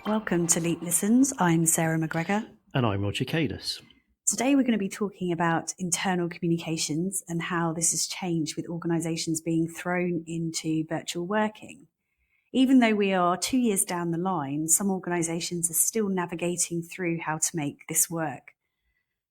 Welcome to Leap Listens. I'm Sarah McGregor. And I'm Roger Cadis. Today we're going to be talking about internal communications and how this has changed with organisations being thrown into virtual working. Even though we are 2 years down the line, some organisations are still navigating through how to make this work.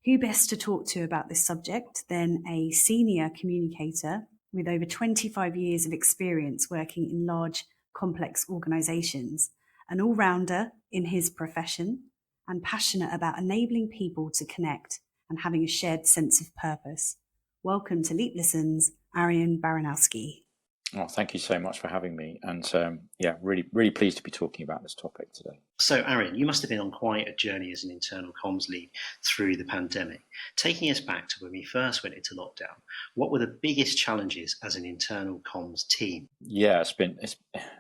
Who best to talk to about this subject than a senior communicator with over 25 years of experience working in large, complex organisations, an all-rounder in his profession, and passionate about enabling people to connect and having a shared sense of purpose. Welcome to Leap Listens, Arion Baranowski. Oh, thank you so much for having me. And really pleased to be talking about this topic today. So, Arion, you must have been on quite a journey as an internal comms lead through the pandemic. Taking us back to when we first went into lockdown, what were the biggest challenges as an internal comms team? Yeah,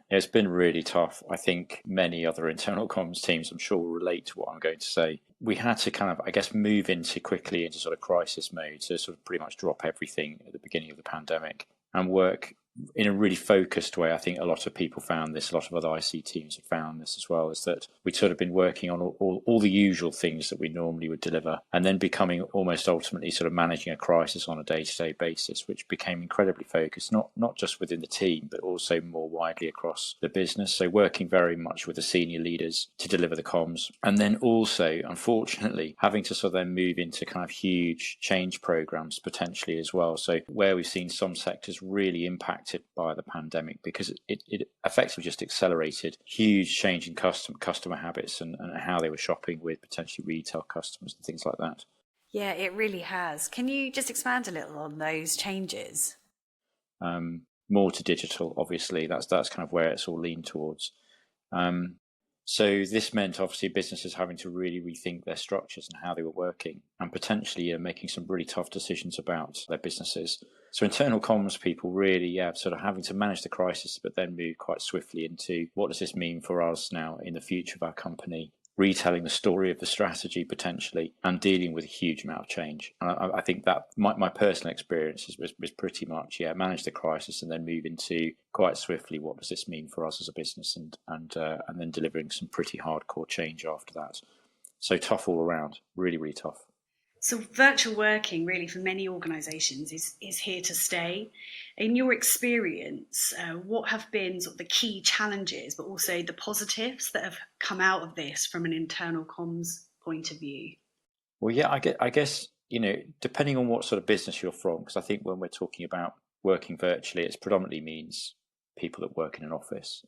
it's been really tough. I think many other internal comms teams, I'm sure, will relate to what I'm going to say. We had to move quickly into sort of crisis mode, to sort of pretty much drop everything at the beginning of the pandemic and work in a really focused way. I think a lot of people found this, a lot of other IC teams have found this as well, is that we'd sort of been working on all the usual things that we normally would deliver, and then becoming almost ultimately sort of managing a crisis on a day-to-day basis, which became incredibly focused, not just within the team, but also more widely across the business. So working very much with the senior leaders to deliver the comms, and then also, unfortunately, having to sort of then move into kind of huge change programs potentially as well. So where we've seen some sectors really impacted by the pandemic, because it effectively just accelerated huge change in customer habits and how they were shopping with potentially retail customers and things like that. Yeah, it really has. Can you just expand a little on those changes? More to digital, obviously. That's kind of where it's all leaned towards. So this meant obviously businesses having to really rethink their structures and how they were working, and potentially making some really tough decisions about their businesses. So internal comms people really, sort of having to manage the crisis, but then move quite swiftly into what does this mean for us now in the future of our company, retelling the story of the strategy potentially, and dealing with a huge amount of change. And I think that my personal experience was pretty much, manage the crisis and then move into quite swiftly what does this mean for us as a business, and then delivering some pretty hardcore change after that. So tough all around, really, really tough. So virtual working really for many organisations is here to stay. In your experience, what have been sort of the key challenges, but also the positives that have come out of this from an internal comms point of view? Well, yeah, I guess, depending on what sort of business you're from, because I think when we're talking about working virtually, it predominantly means people that work in an office.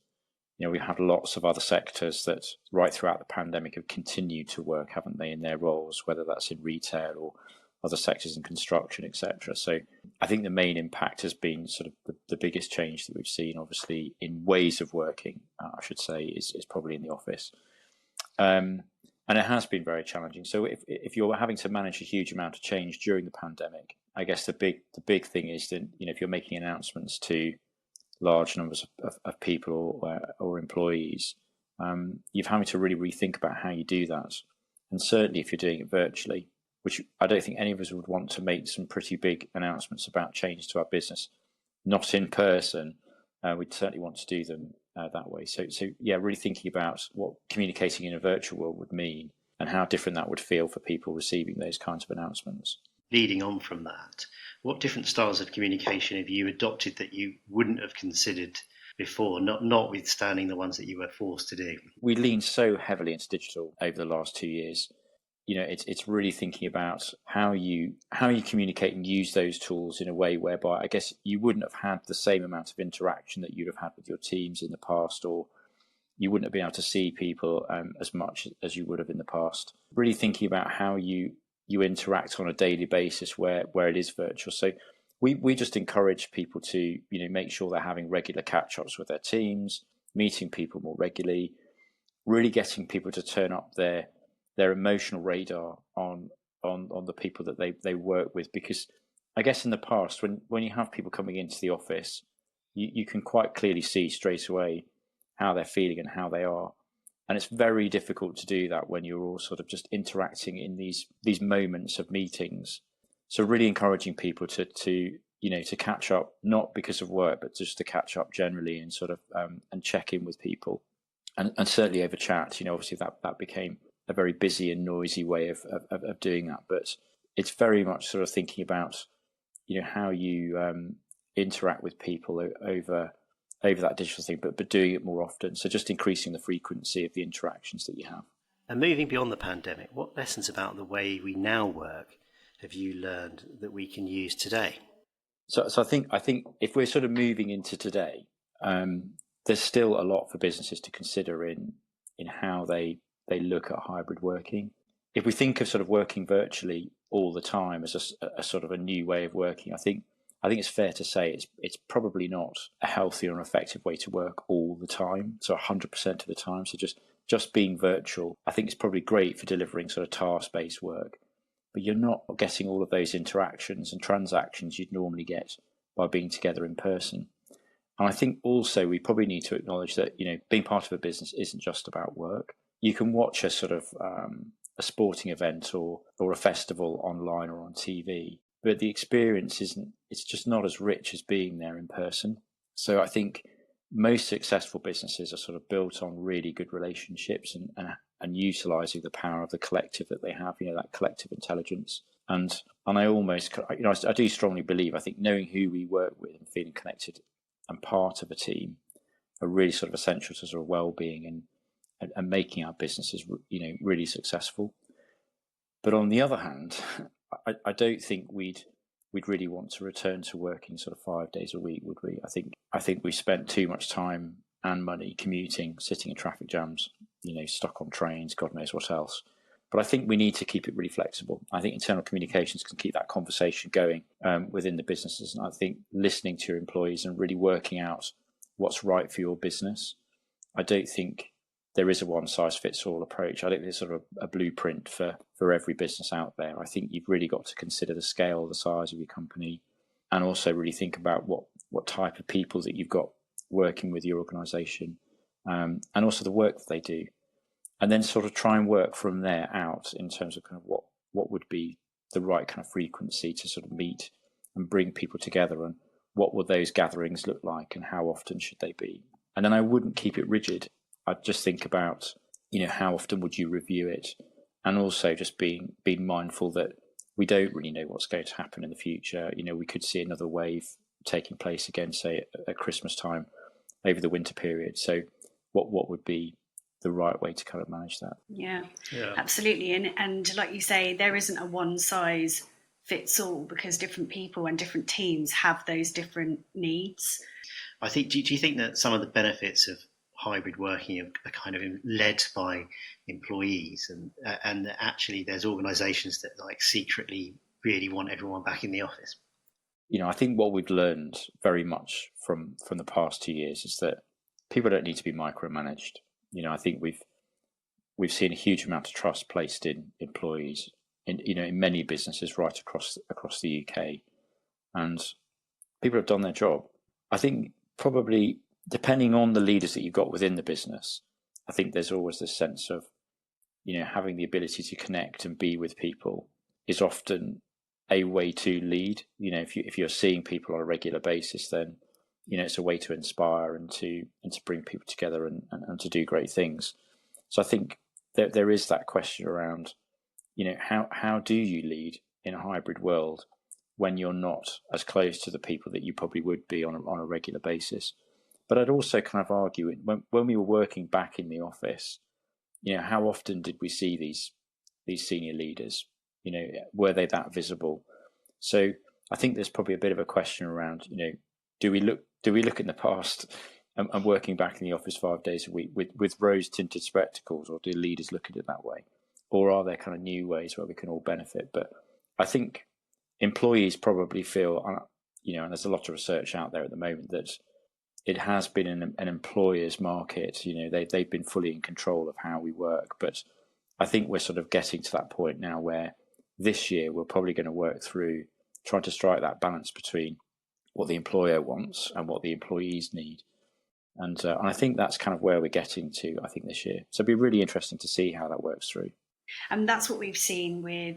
We have lots of other sectors that right throughout the pandemic have continued to work, haven't they, in their roles, whether that's in retail or other sectors in construction, etc. So I think the main impact has been sort of the biggest change that we've seen, obviously, in ways of working, I should say, is probably in the office. And it has been very challenging. So if you're having to manage a huge amount of change during the pandemic, I guess the big thing is that, if you're making announcements to large numbers of people or employees, you're having to really rethink about how you do that. And certainly if you're doing it virtually, which I don't think any of us would want to make some pretty big announcements about change to our business, not in person, we'd certainly want to do them that way. So really thinking about what communicating in a virtual world would mean and how different that would feel for people receiving those kinds of announcements. Leading on from that, what different styles of communication have you adopted that you wouldn't have considered before, notwithstanding the ones that you were forced to do? We leaned so heavily into digital over the last 2 years. It's really thinking about how you communicate and use those tools in a way whereby I guess you wouldn't have had the same amount of interaction that you'd have had with your teams in the past, or you wouldn't have been able to see people as much as you would have in the past. Really thinking about how you interact on a daily basis where it is virtual. So we just encourage people to make sure they're having regular catch-ups with their teams, meeting people more regularly, really getting people to turn up their emotional radar on the people that they work with. Because I guess in the past, when you have people coming into the office, you can quite clearly see straight away how they're feeling and how they are. And it's very difficult to do that when you're all sort of just interacting in these moments of meetings. So really encouraging people to catch up, not because of work, but just to catch up generally and sort of and check in with people, and certainly over chat. Obviously that became a very busy and noisy way of doing that, but it's very much sort of thinking about how you interact with people over that digital thing, but doing it more often. So just increasing the frequency of the interactions that you have. And moving beyond the pandemic, what lessons about the way we now work have you learned that we can use today? So I think if we're sort of moving into today, there's still a lot for businesses to consider in how they look at hybrid working. If we think of sort of working virtually all the time as a sort of a new way of working, I think it's fair to say it's probably not a healthy or an effective way to work all the time. So 100% of the time. So just being virtual, I think it's probably great for delivering sort of task-based work, but you're not getting all of those interactions and transactions you'd normally get by being together in person. And I think also we probably need to acknowledge that, being part of a business isn't just about work. You can watch a sort of a sporting event or a festival online or on TV, but the experience it's just not as rich as being there in person. So I think most successful businesses are sort of built on really good relationships and utilizing the power of the collective that they have, that collective intelligence. And I almost, I do strongly believe, I think knowing who we work with and feeling connected and part of a team are really sort of essential to sort of well-being and making our businesses, really successful. But on the other hand, I don't think we'd really want to return to working sort of 5 days a week, would we? I think we spent too much time and money commuting, sitting in traffic jams, stuck on trains, God knows what else. But I think we need to keep it really flexible. I think internal communications can keep that conversation going within the businesses. And I think listening to your employees and really working out what's right for your business. I don't think there is a one-size-fits-all approach. I think there's sort of a blueprint for every business out there. I think you've really got to consider the scale, the size of your company, and also really think about what type of people that you've got working with your organisation, and also the work that they do. And then sort of try and work from there out in terms of kind of what would be the right kind of frequency to sort of meet and bring people together, and what would those gatherings look like and how often should they be. And then I wouldn't keep it rigid. I'd just think about, how often would you review it, and also just being mindful that we don't really know what's going to happen in the future. We could see another wave taking place again, say at Christmas time over the winter period. So what would be the right way to kind of manage that? Yeah. Absolutely. And like you say, there isn't a one size fits all, because different people and different teams have those different needs. I think, do you think that some of the benefits of hybrid working are kind of led by employees, and that actually there's organisations that secretly really want everyone back in the office? I think what we've learned very much from the past 2 years is that people don't need to be micromanaged. I think we've seen a huge amount of trust placed in employees in many businesses right across the UK, and people have done their job. I think probably depending on the leaders that you've got within the business, I think there's always this sense of, having the ability to connect and be with people is often a way to lead. If you're seeing people on a regular basis, then, it's a way to inspire and to bring people together and to do great things. So I think there is that question around, how do you lead in a hybrid world when you're not as close to the people that you probably would be on a regular basis? But I'd also kind of argue when we were working back in the office, how often did we see these senior leaders? Were they that visible? So I think there's probably a bit of a question around, do we look in the past and working back in the office 5 days a week with rose tinted spectacles, or do leaders look at it that way? Or are there kind of new ways where we can all benefit? But I think employees probably feel, and there's a lot of research out there at the moment that it has been an employer's market. They've been fully in control of how we work. But I think we're sort of getting to that point now where this year we're probably going to work through trying to strike that balance between what the employer wants and what the employees need. And I think that's kind of where we're getting to, I think, this year. So it'll be really interesting to see how that works through. And that's what we've seen with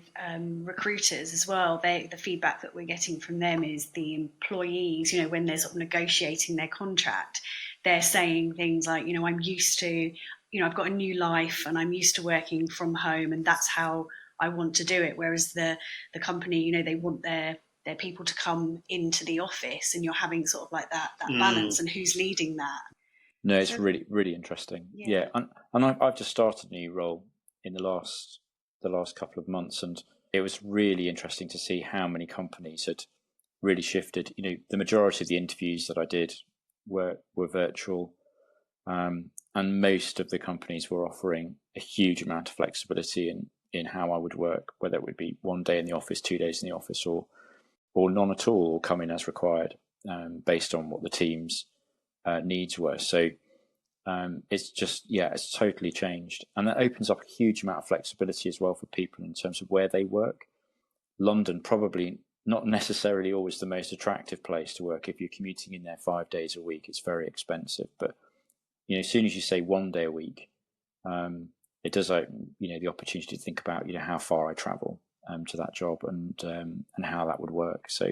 recruiters as well. The feedback that we're getting from them is the employees, when they're sort of negotiating their contract, they're saying things like, I'm used to, I've got a new life and I'm used to working from home and that's how I want to do it. Whereas the company, they want their people to come into the office, and you're having sort of like that balance, and who's leading that. No, it's really, really interesting. Yeah. And I've just started a new role in the last couple of months, and it was really interesting to see how many companies had really shifted. The majority of the interviews that I did were virtual, and most of the companies were offering a huge amount of flexibility in how I would work, whether it would be 1 day in the office, 2 days in the office, or none at all, or come in as required, based on what the team's needs were. So it's just, it's totally changed. And that opens up a huge amount of flexibility as well for people in terms of where they work. London, probably not necessarily always the most attractive place to work. If you're commuting in there 5 days a week, it's very expensive. But, as soon as you say 1 day a week, it does open, the opportunity to think about, how far I travel to that job and how that would work. So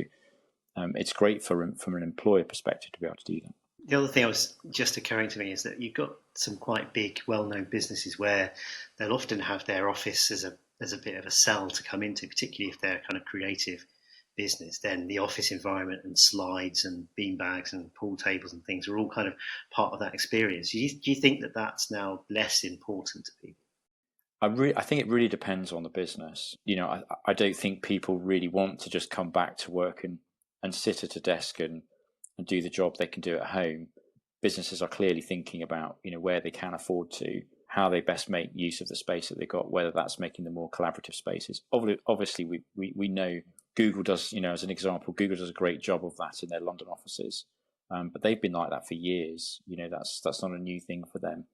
it's great from an employer perspective to be able to do that. The other thing I was just occurring to me is that you've got some quite big, well-known businesses where they'll often have their office as a bit of a cell to come into, particularly if they're a kind of creative business. Then the office environment and slides and beanbags and pool tables and things are all kind of part of that experience. Do you think that that's now less important to people? I think it really depends on the business. I don't think people really want to just come back to work and sit at a desk and do the job they can do at home. Businesses are clearly thinking about, where they can afford to, how they best make use of the space that they've got, whether that's making them more collaborative spaces. Obviously, we know Google does, as an example, Google does a great job of that in their London offices. But they've been like that for years. That's not a new thing for them.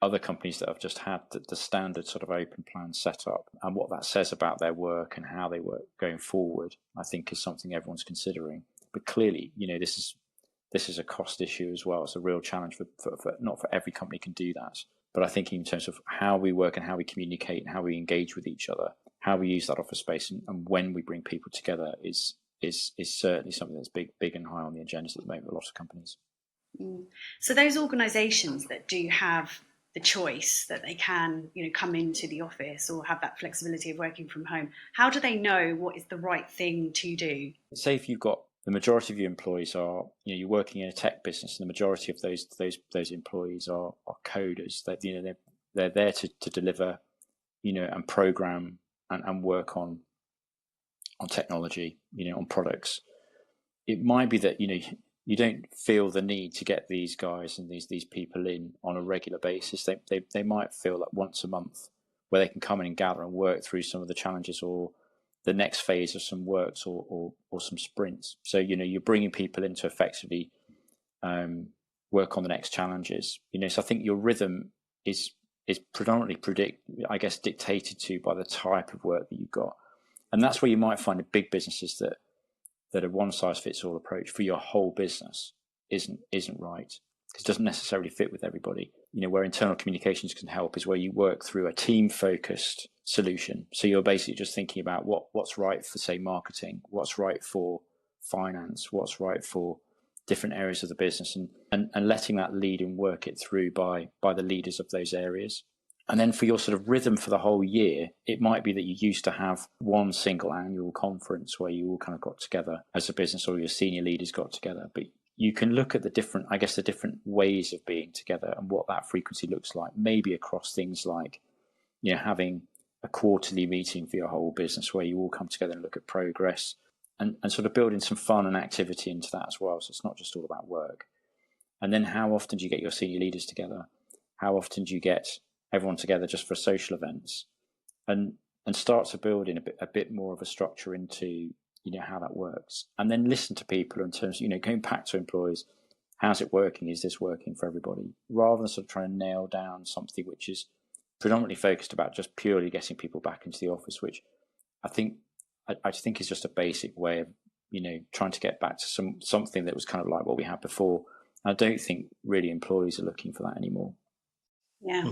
Other companies that have just had the standard sort of open plan set up, and what that says about their work and how they work going forward, I think is something everyone's considering. But clearly, this is a cost issue as well. It's a real challenge for not for every company can do that. But I think in terms of how we work and how we communicate and how we engage with each other, how we use that office space and when we bring people together is certainly something that's big and high on the agendas at the moment with a lot of companies. So those organisations that do have the choice that they can, come into the office or have that flexibility of working from home, how do they know what is the right thing to do? Say if you've got the majority of your employees are, you're working in a tech business, and the majority of those employees are coders. That they're there to deliver, and program and work on technology, on products. It might be that you don't feel the need to get these guys and these people in on a regular basis. They might feel that once a month, where they can come in and gather and work through some of the challenges or the next phase of some works or some sprints. So, you're bringing people in to effectively work on the next challenges. So I think your rhythm is predominantly dictated to by the type of work that you've got. And that's where you might find in big businesses that a one-size-fits-all approach for your whole business isn't right, because it doesn't necessarily fit with everybody. Where internal communications can help is where you work through a team-focused solution. So you're basically just thinking about what's right for, say, marketing, what's right for finance, what's right for different areas of the business, and letting that lead and work it through by the leaders of those areas. And then for your sort of rhythm for the whole year, it might be that you used to have one single annual conference where you all kind of got together as a business, or your senior leaders got together. But you can look at the different ways of being together and what that frequency looks like, maybe across things like, having a quarterly meeting for your whole business where you all come together and look at progress, and sort of building some fun and activity into that as well. So it's not just all about work. And then how often do you get your senior leaders together? How often do you get everyone together just for social events? And start to build in a bit more of a structure into, how that works. And then listen to people in terms of, going back to employees, how's it working? Is this working for everybody? Rather than sort of trying to nail down something which is predominantly focused about just purely getting people back into the office, which I think is just a basic way of, trying to get back to something that was kind of like what we had before. I don't think really employees are looking for that anymore. Yeah,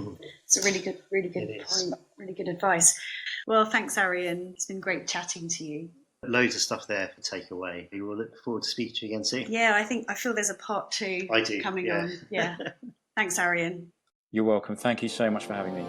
it's a really good point. Really good advice. Well, thanks, Arion. It's been great chatting to you. Loads of stuff there for takeaway. We will look forward to speaking to you again soon. Yeah, I feel there's a part 2 coming on. Yeah. Thanks, Arion. You're welcome. Thank you so much for having me.